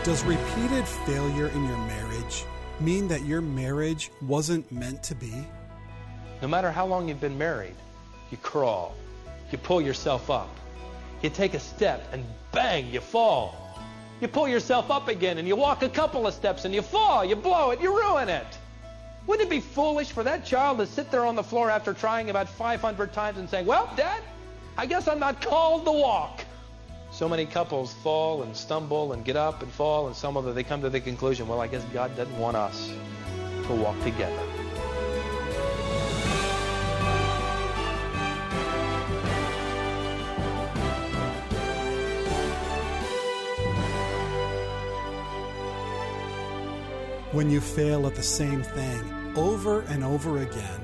Does repeated failure in your marriage mean that your marriage wasn't meant to be? No matter how long you've been married, you crawl, you pull yourself up. You take a step and bang, you fall. You pull yourself up again and you walk a couple of steps and you fall, you blow it, you ruin it. Wouldn't it be foolish for that child to sit there on the floor after trying about 500 times and saying, well, Dad, I guess I'm not called to walk? So many couples fall and stumble and get up and fall, and some of them, they come to the conclusion, well, I guess God doesn't want us to walk together. When you fail at the same thing over and over again,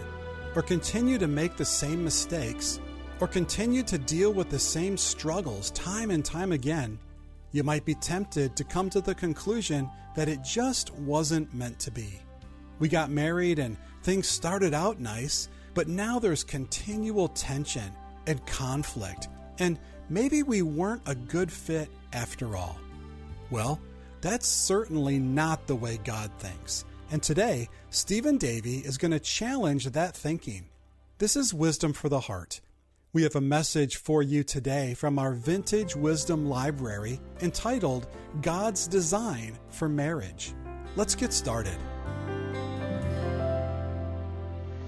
or continue to make the same mistakes, or continue to deal with the same struggles time and time again, you might be tempted to come to the conclusion that it just wasn't meant to be. We got married and things started out nice, but now there's continual tension and conflict, and maybe we weren't a good fit after all. Well, that's certainly not the way God thinks. And today, Stephen Davey is going to challenge that thinking. This is Wisdom for the Heart. We have a message for you today from our Vintage Wisdom Library entitled God's Design for Marriage. Let's get started.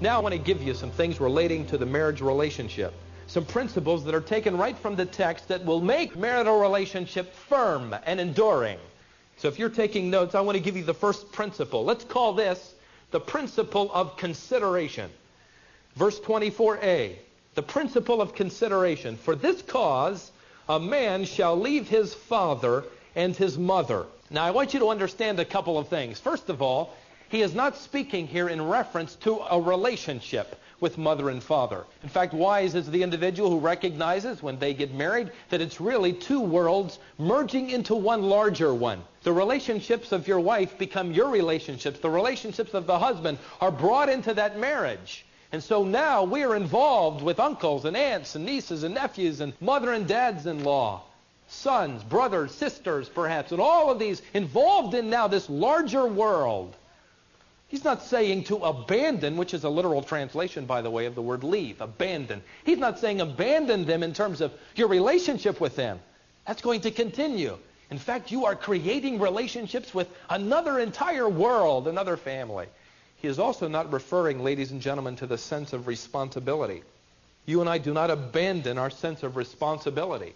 Now I want to give you some things relating to the marriage relationship. Some principles that are taken right from the text that will make marital relationship firm and enduring. So if you're taking notes, I want to give you the first principle. Let's call this the principle of consideration. Verse 24a, the principle of consideration. For this cause, a man shall leave his father and his mother. Now, I want you to understand a couple of things. First of all, he is not speaking here in reference to a relationship with mother and father. In fact, wise is the individual who recognizes when they get married that it's really two worlds merging into one larger one. The relationships of your wife become your relationships. The relationships of the husband are brought into that marriage. And so now we are involved with uncles and aunts and nieces and nephews and mother and dads-in-law, sons, brothers, sisters perhaps, and all of these involved in now this larger world. He's not saying to abandon, which is a literal translation, by the way, of the word leave, abandon. He's not saying abandon them in terms of your relationship with them. That's going to continue. In fact, you are creating relationships with another entire world, another family. He is also not referring, ladies and gentlemen, to the sense of responsibility. You and I do not abandon our sense of responsibility.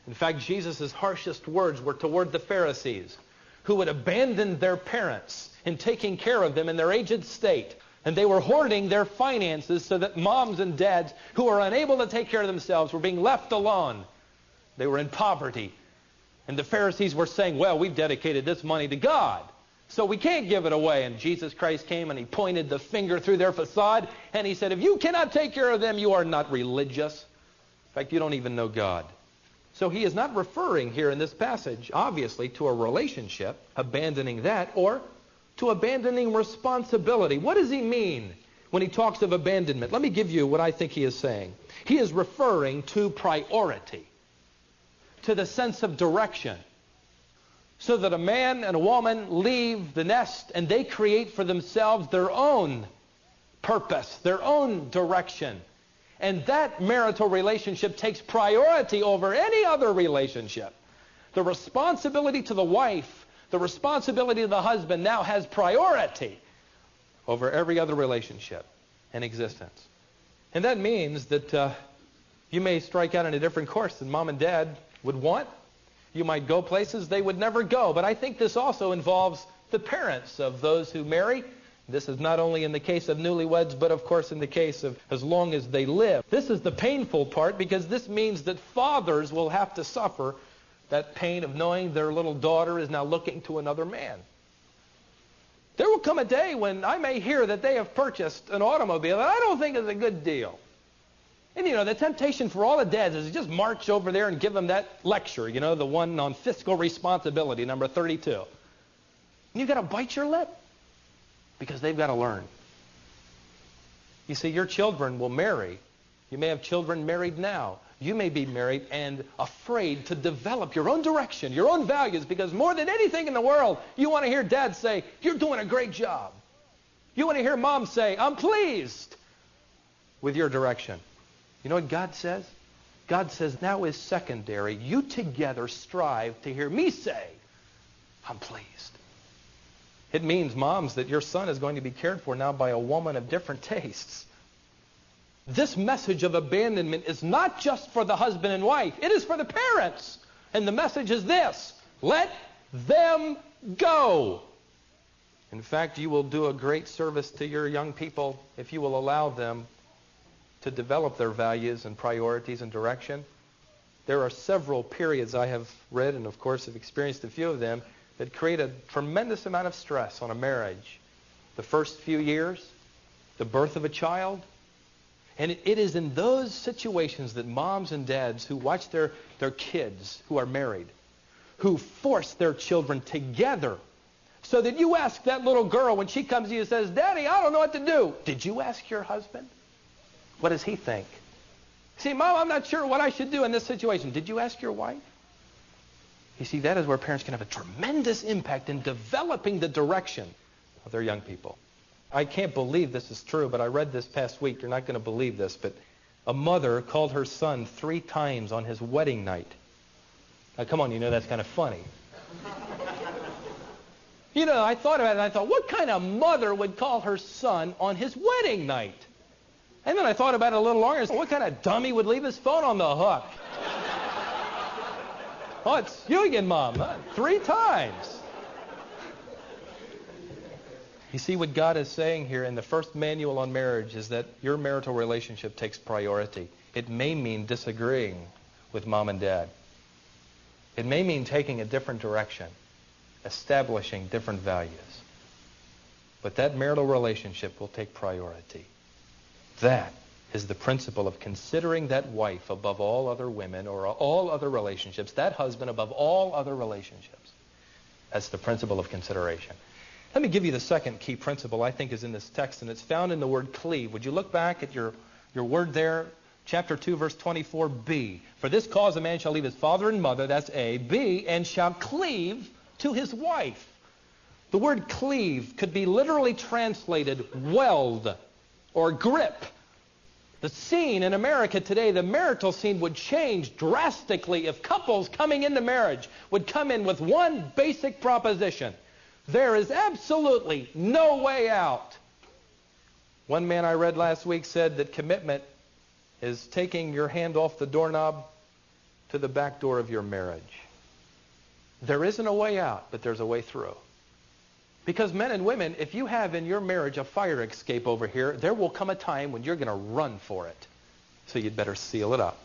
In fact, Jesus' harshest words were toward the Pharisees, who had abandoned their parents in taking care of them in their aged state. And they were hoarding their finances so that moms and dads who were unable to take care of themselves were being left alone. They were in poverty. And the Pharisees were saying, well, we've dedicated this money to God, so we can't give it away. And Jesus Christ came and he pointed the finger through their facade and he said, if you cannot take care of them, you are not religious. In fact, you don't even know God. So he is not referring here in this passage, obviously, to a relationship, abandoning that, or to abandoning responsibility. What does he mean when he talks of abandonment? Let me give you what I think he is saying. He is referring to priority, to the sense of direction, so that a man and a woman leave the nest and they create for themselves their own purpose, their own direction. And that marital relationship takes priority over any other relationship. The responsibility to the wife, the responsibility of the husband now has priority over every other relationship in existence. And that means that you may strike out on a different course than mom and dad would want. You might go places they would never go. But I think this also involves the parents of those who marry. This is not only in the case of newlyweds, but of course in the case of as long as they live. This is the painful part, because this means that fathers will have to suffer that pain of knowing their little daughter is now looking to another man. There will come a day when I may hear that they have purchased an automobile that I don't think is a good deal. And you know, the temptation for all the dads is to just march over there and give them that lecture, you know, the one on fiscal responsibility, number 32. And you've got to bite your lip, because they've got to learn. You see, your children will marry. You may have children married now. You may be married and afraid to develop your own direction, your own values, because more than anything in the world, you want to hear dad say, "You're doing a great job." You want to hear mom say, "I'm pleased with your direction." You know what God says? God says, "Now is secondary. You together strive to hear me say, 'I'm pleased.'" It means, moms, that your son is going to be cared for now by a woman of different tastes. This message of abandonment is not just for the husband and wife. It is for the parents. And the message is this: let them go. In fact, you will do a great service to your young people if you will allow them to develop their values and priorities and direction. There are several periods I have read and, of course, have experienced a few of them that create a tremendous amount of stress on a marriage. The first few years, the birth of a child. And it is in those situations that moms and dads who watch their kids who are married, who force their children together, so that you ask that little girl when she comes to you and says, "Daddy, I don't know what to do." Did you ask your husband? What does he think? See, Mom, I'm not sure what I should do in this situation. Did you ask your wife? You see, that is where parents can have a tremendous impact in developing the direction of their young people. I can't believe this is true, but I read this past week. You're not going to believe this, but a mother called her son 3 times on his wedding night. Now, come on, you know that's kind of funny. You know, I thought about it, and I thought, what kind of mother would call her son on his wedding night? And then I thought about it a little longer, and said, what kind of dummy would leave his phone on the hook? Oh, it's you again, Mom. 3 times. You see, what God is saying here in the first manual on marriage is that your marital relationship takes priority. It may mean disagreeing with mom and dad. It may mean taking a different direction, establishing different values. But that marital relationship will take priority. That is the principle of considering that wife above all other women or all other relationships, that husband above all other relationships. That's the principle of consideration. Let me give you the second key principle I think is in this text, and it's found in the word cleave. Would you look back at your word there? Chapter 2, verse 24b. For this cause a man shall leave his father and mother, that's A. B, and shall cleave to his wife. The word cleave could be literally translated weld or grip. The scene in America today, the marital scene, would change drastically if couples coming into marriage would come in with one basic proposition. There is absolutely no way out. One man I read last week said that commitment is taking your hand off the doorknob to the back door of your marriage. There isn't a way out, but there's a way through. Because men and women, if you have in your marriage a fire escape over here, there will come a time when you're going to run for it. So you'd better seal it up.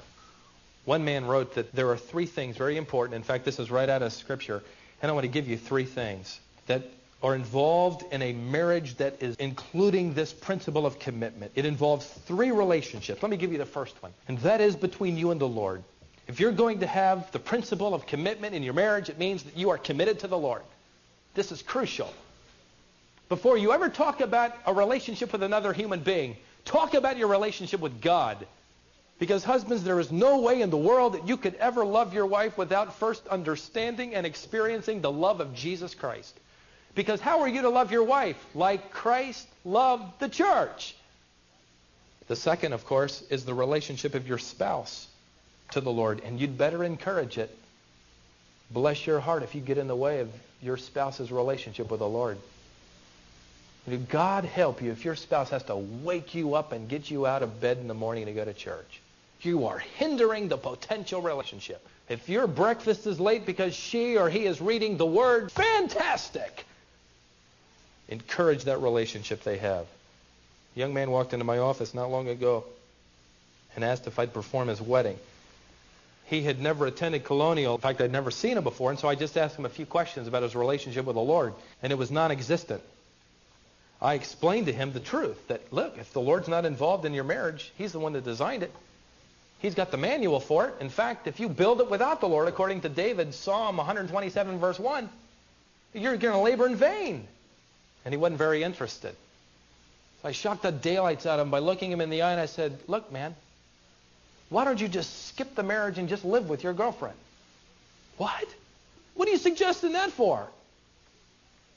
One man wrote that there are 3 things very important. In fact, this is right out of Scripture. And I want to give you 3 things that are involved in a marriage that is including this principle of commitment. It involves 3 relationships. Let me give you the first one. And that is between you and the Lord. If you're going to have the principle of commitment in your marriage, it means that you are committed to the Lord. This is crucial. Before you ever talk about a relationship with another human being, talk about your relationship with God. Because husbands, there is no way in the world that you could ever love your wife without first understanding and experiencing the love of Jesus Christ. Because how are you to love your wife? Like Christ loved the church. The second, of course, is the relationship of your spouse to the Lord. And you'd better encourage it. Bless your heart if you get in the way of your spouse's relationship with the Lord. God help you if your spouse has to wake you up and get you out of bed in the morning to go to church. You are hindering the potential relationship. If your breakfast is late because she or he is reading the Word, fantastic! Encourage that relationship they have. A young man walked into my office not long ago and asked if I'd perform his wedding. He had never attended Colonial. In fact, I'd never seen him before, and so I just asked him a few questions about his relationship with the Lord, and it was non-existent. I explained to him the truth, that, look, if the Lord's not involved in your marriage, He's the one that designed it. He's got the manual for it. In fact, if you build it without the Lord, according to David, Psalm 127, verse 1, you're going to labor in vain. And he wasn't very interested. So I shocked the daylights out of him by looking him in the eye, and I said, look, man, Why don't you just skip the marriage and just live with your girlfriend? What? What are you suggesting that for?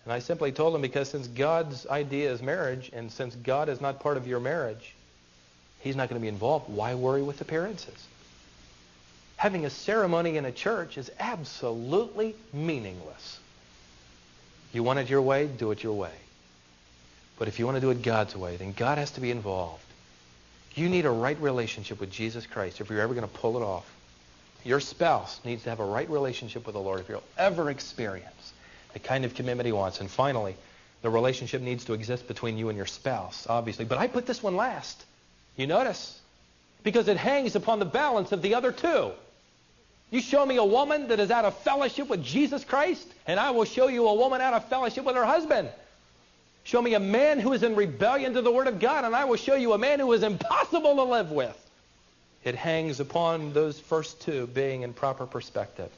And I simply told him, because since God's idea is marriage, and since God is not part of your marriage, he's not going to be involved. Why worry with appearances? Having a ceremony in a church is absolutely meaningless. You want it your way, do it your way. But if you want to do it God's way, then God has to be involved. You need a right relationship with Jesus Christ if you're ever going to pull it off. Your spouse needs to have a right relationship with the Lord if you'll ever experience the kind of commitment he wants. And finally, the relationship needs to exist between you and your spouse, obviously. But I put this one last. You notice? Because it hangs upon the balance of the other two. You show me a woman that is out of fellowship with Jesus Christ, and I will show you a woman out of fellowship with her husband. Show me a man who is in rebellion to the Word of God, and I will show you a man who is impossible to live with. It hangs upon those first two being in proper perspective.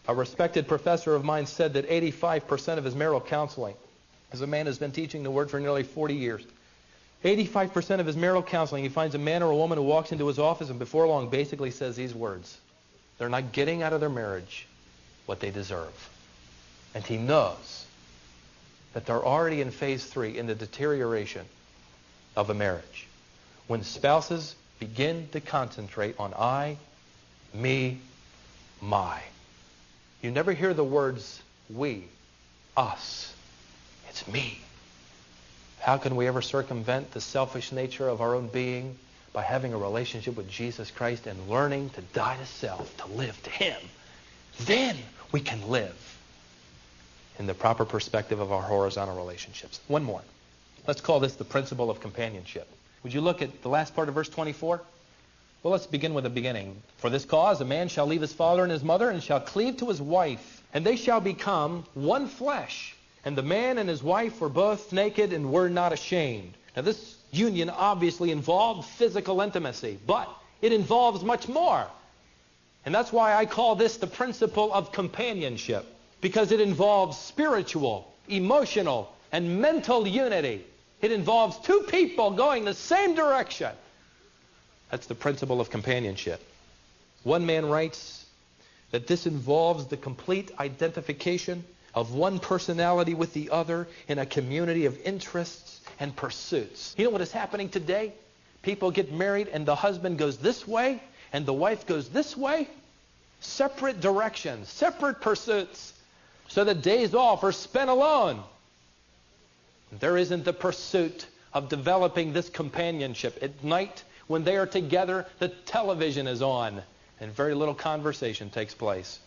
A respected professor of mine said that 85% of his marital counseling, as a man who's been teaching the Word for nearly 40 years, 85% of his marital counseling, he finds a man or a woman who walks into his office and before long basically says these words. They're not getting out of their marriage what they deserve. And he knows that they're already in phase 3 in the deterioration of a marriage. When spouses begin to concentrate on I, me, my. You never hear the words we, us. It's me. How can we ever circumvent the selfish nature of our own being? By having a relationship with Jesus Christ and learning to die to self, to live to Him. Then we can live in the proper perspective of our horizontal relationships. One more. Let's call this the principle of companionship. Would you look at the last part of verse 24? Well, let's begin with the beginning. For this cause, a man shall leave his father and his mother and shall cleave to his wife, and they shall become one flesh. And the man and his wife were both naked and were not ashamed. Now, this union obviously involved physical intimacy, but it involves much more. And that's why I call this the principle of companionship, because it involves spiritual, emotional, and mental unity. It involves two people going the same direction. That's the principle of companionship. One man writes that this involves the complete identification of one personality with the other in a community of interests and pursuits. You know what is happening today? People get married and the husband goes this way and the wife goes this way. Separate directions, separate pursuits. So the days off are spent alone. There isn't the pursuit of developing this companionship. At night, when they are together, the television is on and very little conversation takes place.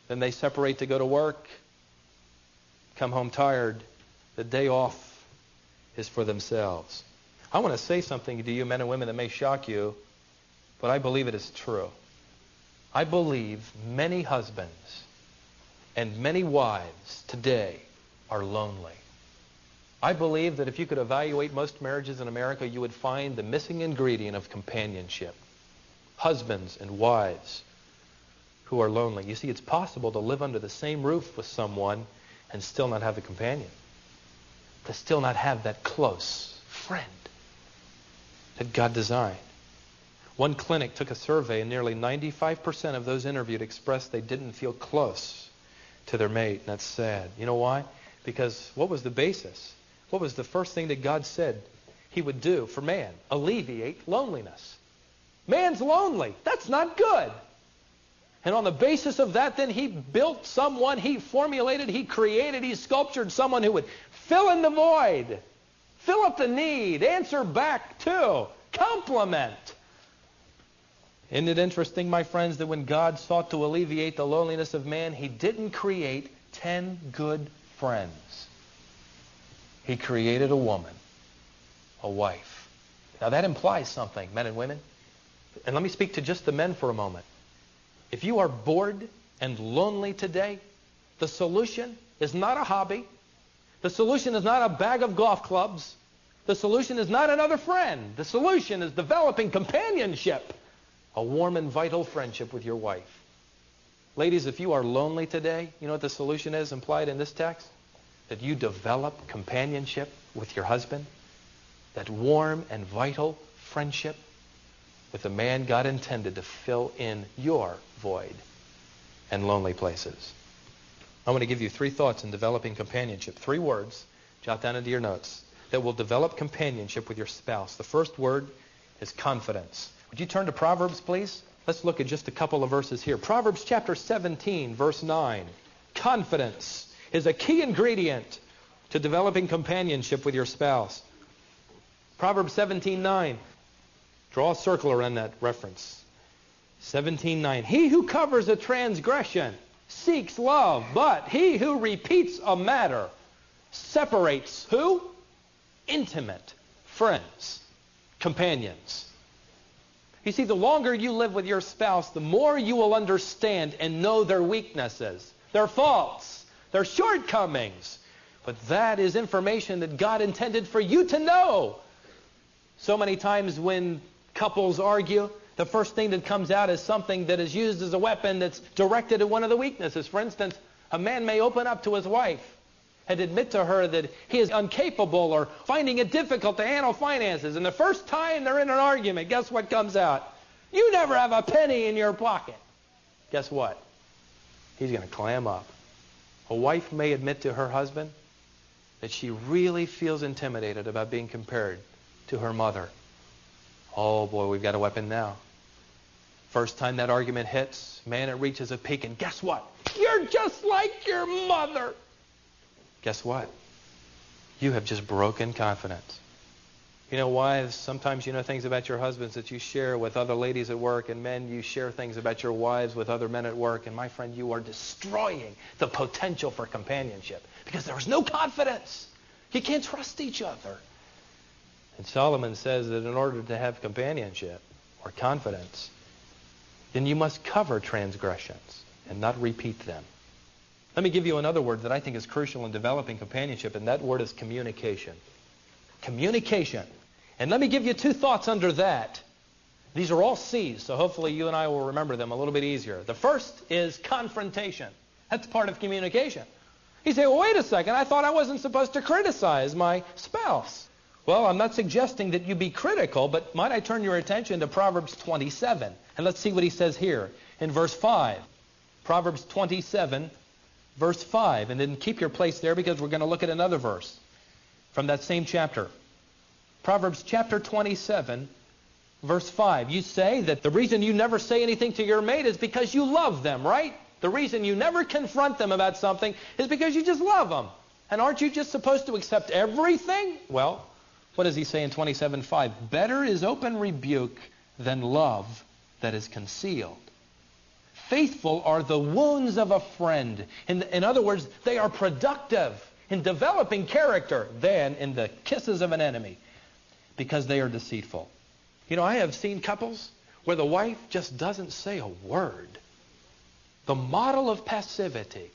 Then they separate to go to work, come home tired. The day off is for themselves. I want to say something to you men and women that may shock you, but I believe it is true. I believe many husbands and many wives today are lonely. I believe that if you could evaluate most marriages in America, you would find the missing ingredient of companionship. Husbands and wives who are lonely. You see, it's possible to live under the same roof with someone and still not have a companion. To still not have that close friend that God designed. One clinic took a survey and nearly 95% of those interviewed expressed they didn't feel close to their mate. And that's sad. You know why? Because what was the basis? What was the first thing that God said He would do for man? Alleviate loneliness. Man's lonely. That's not good. And on the basis of that, then He built someone, He formulated, He created, He sculptured someone who would fill in the void, fill up the need, answer back to, complement. Isn't it interesting, my friends, that when God sought to alleviate the loneliness of man, He didn't create 10 good friends. He created a woman, a wife. Now that implies something, men and women. And let me speak to just the men for a moment. If you are bored and lonely today, the solution is not a hobby. The solution is not a bag of golf clubs. The solution is not another friend. The solution is developing companionship, a warm and vital friendship with your wife. Ladies, if you are lonely today, you know what the solution is implied in this text? That you develop companionship with your husband, that warm and vital friendship. with the man God intended to fill in your void and lonely places. I want to give you 3 thoughts in developing companionship. 3 words, jot down into your notes, that will develop companionship with your spouse. The first word is confidence. Would you turn to Proverbs, please? Let's look at just a couple of verses here. Proverbs chapter 17, verse 9. Confidence is a key ingredient to developing companionship with your spouse. Proverbs 17:9. Draw a circle around that reference. 17:9. He who covers a transgression seeks love, but he who repeats a matter separates who? Intimate friends, companions. You see, the longer you live with your spouse, the more you will understand and know their weaknesses, their faults, their shortcomings. But that is information that God intended for you to know. So many times when couples argue, the first thing that comes out is something that is used as a weapon that's directed at one of the weaknesses. For instance, a man may open up to his wife and admit to her that he is incapable or finding it difficult to handle finances. And the first time they're in an argument, guess what comes out? You never have a penny in your pocket. Guess what? He's going to clam up. A wife may admit to her husband that she really feels intimidated about being compared to her mother. Oh boy, we've got a weapon now. First time that argument hits, man, it reaches a peak, and guess what? You're just like your mother. Guess what? You have just broken confidence. You know, wives, sometimes you know things about your husbands that you share with other ladies at work, and men, you share things about your wives with other men at work, and my friend, you are destroying the potential for companionship because there is no confidence. You can't trust each other. And Solomon says that in order to have companionship or confidence, then you must cover transgressions and not repeat them. Let me give you another word that I think is crucial in developing companionship, and that word is communication. Communication. And let me give you 2 thoughts under that. These are all C's, so hopefully you and I will remember them a little bit easier. The first is confrontation. That's part of communication. You say, well, wait a second, I thought I wasn't supposed to criticize my spouse. Well, I'm not suggesting that you be critical, but might I turn your attention to Proverbs 27? And let's see what he says here in verse 5. Proverbs 27, verse 5. And then keep your place there because we're going to look at another verse from that same chapter. Proverbs chapter 27, verse 5. You say that the reason you never say anything to your mate is because you love them, right? The reason you never confront them about something is because you just love them. And aren't you just supposed to accept everything? Well, what does he say in 27:5? Better is open rebuke than love that is concealed. Faithful are the wounds of a friend. In other words, they are productive in developing character than in the kisses of an enemy because they are deceitful. You know, I have seen couples where the wife just doesn't say a word. The model of passivity.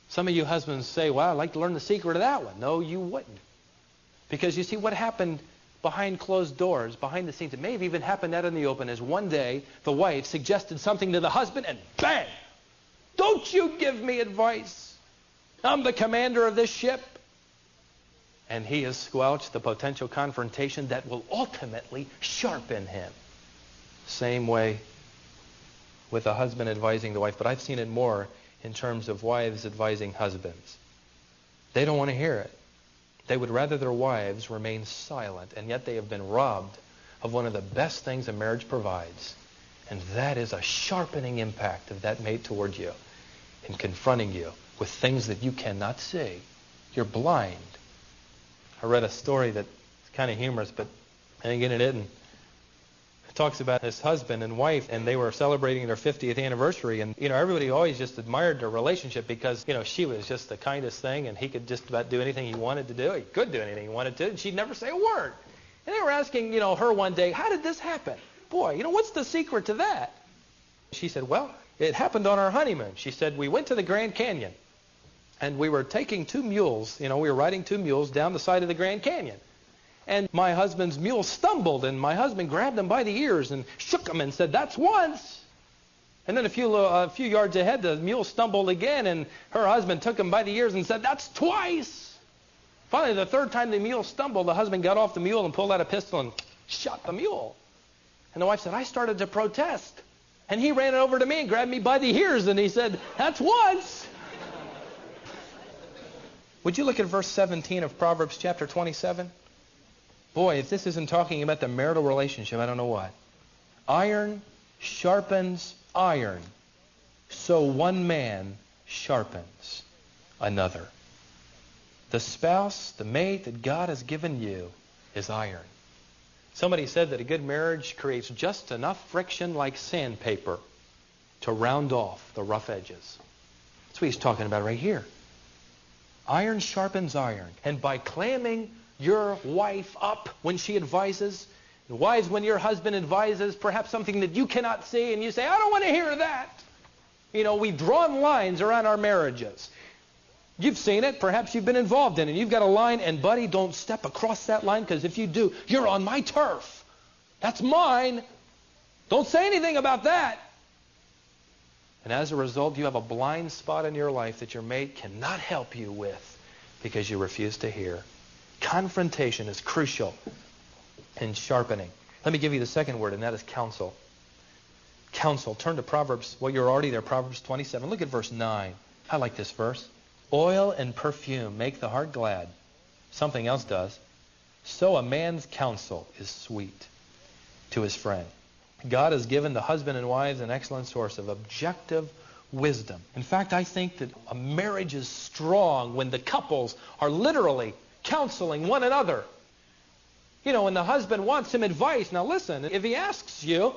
Some of you husbands say, well, I'd like to learn the secret of that one. No, you wouldn't. Because you see, what happened behind closed doors, behind the scenes, it may have even happened out in the open, is one day the wife suggested something to the husband and bang! Don't you give me advice. I'm the commander of this ship. And he has squelched the potential confrontation that will ultimately sharpen him. Same way with a husband advising the wife, but I've seen it more in terms of wives advising husbands. They don't want to hear it. They would rather their wives remain silent, and yet they have been robbed of one of the best things a marriage provides, and that is a sharpening impact of that mate toward you in confronting you with things that you cannot see. You're blind. I read a story that's kind of humorous, but I think it isn't. It talks about his husband and wife, and they were celebrating their 50th anniversary, and everybody always just admired their relationship because she was just the kindest thing, and he could just about do anything he wanted to do. He could do anything he wanted to, and she'd never say a word. And they were asking her one day, how did this happen? Boy, what's the secret to that? She said, well, it happened on our honeymoon. She said, we went to the Grand Canyon, and we were taking 2 mules, we were riding 2 mules down the side of the Grand Canyon. And my husband's mule stumbled, and my husband grabbed him by the ears and shook him and said, that's once. And then a few yards ahead, the mule stumbled again, and her husband took him by the ears and said, that's twice. Finally, the 3rd time the mule stumbled, the husband got off the mule and pulled out a pistol and shot the mule. And the wife said, I started to protest. And he ran over to me and grabbed me by the ears and he said, that's once. Would you look at verse 17 of Proverbs chapter 27? Boy, if this isn't talking about the marital relationship, I don't know what. Iron sharpens iron, so one man sharpens another. The spouse, the mate that God has given you is iron. Somebody said that a good marriage creates just enough friction like sandpaper to round off the rough edges. That's what he's talking about right here. Iron sharpens iron. And by clamming your wife up when she advises, and wives, when your husband advises perhaps something that you cannot see, and you say, I don't want to hear that. You know, we've drawn lines around our marriages. You've seen it. Perhaps you've been involved in it. You've got a line, and buddy, don't step across that line, because if you do, you're on my turf. That's mine. Don't say anything about that. And as a result, you have a blind spot in your life that your mate cannot help you with because you refuse to hear. Confrontation is crucial in sharpening. Let me give you the second word, and that is counsel. Counsel. Turn to Proverbs. Well, you're already there. Proverbs 27. Look at verse 9. I like this verse. Oil and perfume make the heart glad. Something else does. So a man's counsel is sweet to his friend. God has given the husband and wives an excellent source of objective wisdom. In fact, I think that a marriage is strong when the couples are literally counseling one another. You know, when the husband wants some advice, now listen, if he asks you,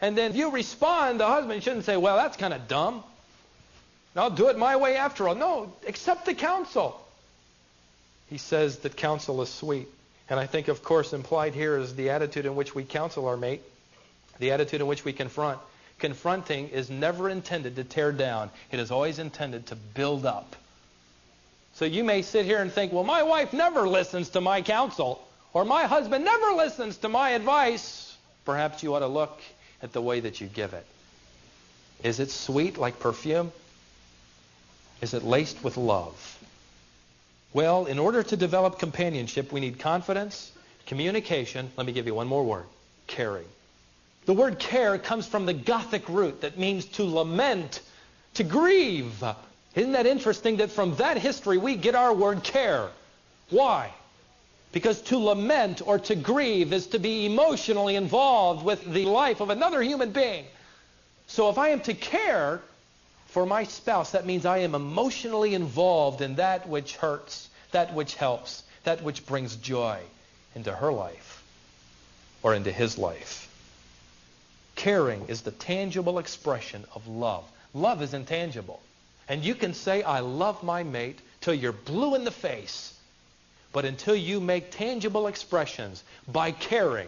and then you respond, the husband shouldn't say, well, that's kind of dumb. I'll do it my way after all. No, accept the counsel. He says that counsel is sweet. And I think, of course, implied here is the attitude in which we counsel our mate, the attitude in which we confront. Confronting is never intended to tear down. It is always intended to build up. So you may sit here and think, well, my wife never listens to my counsel, or my husband never listens to my advice. Perhaps you ought to look at the way that you give it. Is it sweet like perfume? Is it laced with love? Well, in order to develop companionship, we need confidence, communication. Let me give you one more word. Caring. The word care comes from the Gothic root that means to lament, to grieve. Isn't that interesting that from that history we get our word care? Why? Because to lament or to grieve is to be emotionally involved with the life of another human being. So if I am to care for my spouse, that means I am emotionally involved in that which hurts, that which helps, that which brings joy into her life or into his life. Caring is the tangible expression of love. Love is intangible. And you can say, I love my mate till you're blue in the face. But until you make tangible expressions by caring,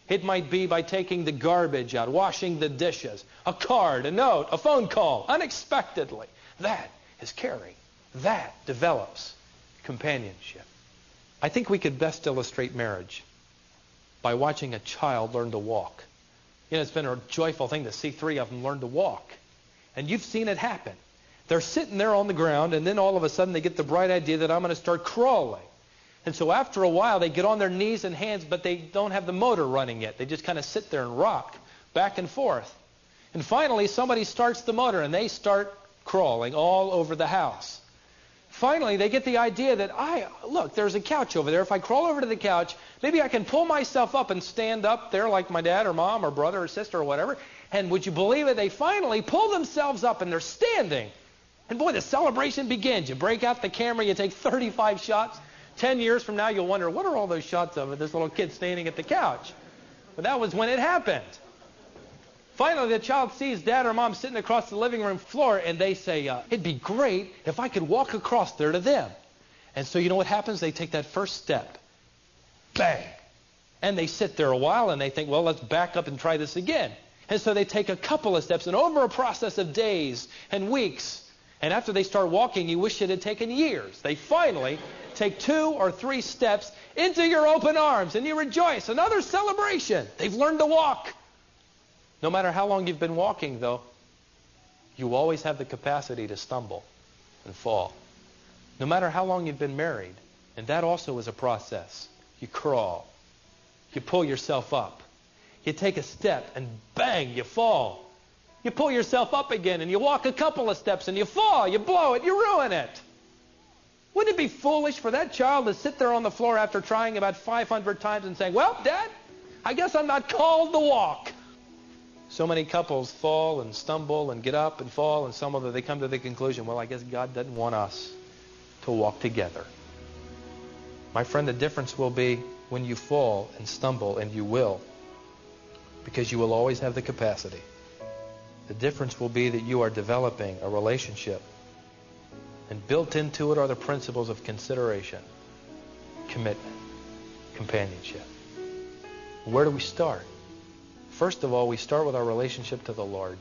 it might be by taking the garbage out, washing the dishes, a card, a note, a phone call, unexpectedly. That is caring. That develops companionship. I think we could best illustrate marriage by watching a child learn to walk. You know, it's been a joyful thing to see 3 of them learn to walk. And you've seen it happen. They're sitting there on the ground, and then all of a sudden they get the bright idea that I'm going to start crawling. And so after a while, they get on their knees and hands, but they don't have the motor running yet. They just kind of sit there and rock back and forth. And finally, somebody starts the motor, and they start crawling all over the house. Finally, they get the idea that, look, there's a couch over there. If I crawl over to the couch, maybe I can pull myself up and stand up there like my dad or mom or brother or sister or whatever. And would you believe it? They finally pull themselves up, and they're standing. And boy, the celebration begins. You break out the camera, you take 35 shots. 10 years from now, you'll wonder, what are all those shots of this little kid standing at the couch? But that was when it happened. Finally, the child sees dad or mom sitting across the living room floor, and they say, it'd be great if I could walk across there to them. And so you know what happens? They take that first step. Bang! And they sit there a while, and they think, well, let's back up and try this again. And so they take a couple of steps, and over a process of days and weeks, and after they start walking, you wish it had taken years. They finally take 2 or 3 steps into your open arms, and you rejoice. Another celebration. They've learned to walk. No matter how long you've been walking, though, you always have the capacity to stumble and fall. No matter how long you've been married, and that also is a process. You crawl. You pull yourself up. You take a step and bang, you fall. You pull yourself up again and you walk a couple of steps and you fall, you blow it, you ruin it. Wouldn't it be foolish for that child to sit there on the floor after trying about 500 times and saying, well, Dad, I guess I'm not called to walk? So many couples fall and stumble and get up and fall, and some of them, they come to the conclusion, well, I guess God doesn't want us to walk together. My friend, the difference will be when you fall and stumble, and you will, because you will always have the capacity. The difference will be that you are developing a relationship, and built into it are the principles of consideration, commitment, companionship. Where do we start? First of all, we start with our relationship to the Lord.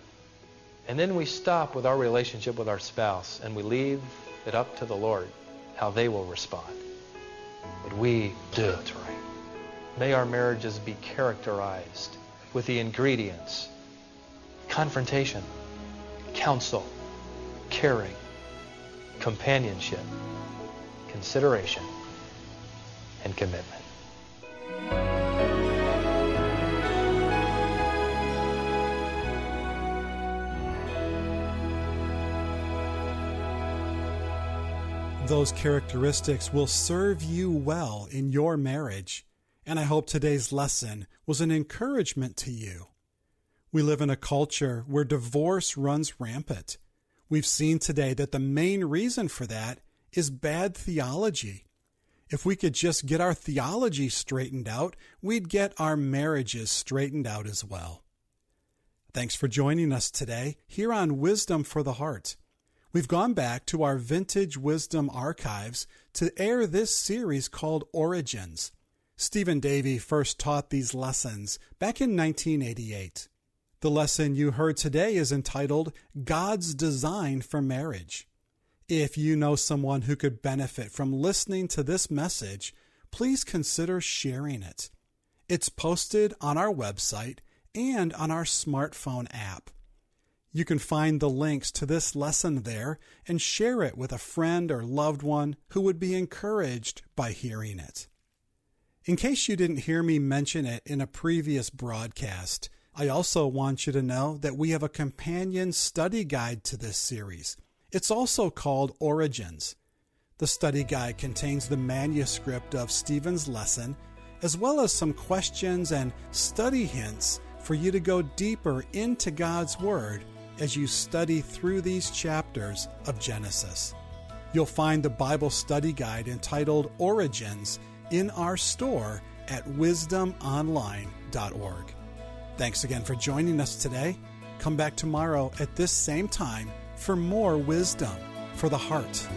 And then we stop with our relationship with our spouse, and we leave it up to the Lord how they will respond. But we do it right. May our marriages be characterized with the ingredients: confrontation, counsel, caring, companionship, consideration, and commitment. Those characteristics will serve you well in your marriage, and I hope today's lesson was an encouragement to you. We live in a culture where divorce runs rampant. We've seen today that the main reason for that is bad theology. If we could just get our theology straightened out, we'd get our marriages straightened out as well. Thanks for joining us today here on Wisdom for the Heart. We've gone back to our vintage wisdom archives to air this series called Origins. Stephen Davey first taught these lessons back in 1988. The lesson you heard today is entitled God's Design for Marriage. If you know someone who could benefit from listening to this message, please consider sharing it. It's posted on our website and on our smartphone app. You can find the links to this lesson there and share it with a friend or loved one who would be encouraged by hearing it. In case you didn't hear me mention it in a previous broadcast, I also want you to know that we have a companion study guide to this series. It's also called Origins. The study guide contains the manuscript of Stephen's lesson, as well as some questions and study hints for you to go deeper into God's Word as you study through these chapters of Genesis. You'll find the Bible study guide entitled Origins in our store at wisdomonline.org. Thanks again for joining us today. Come back tomorrow at this same time for more wisdom for the heart.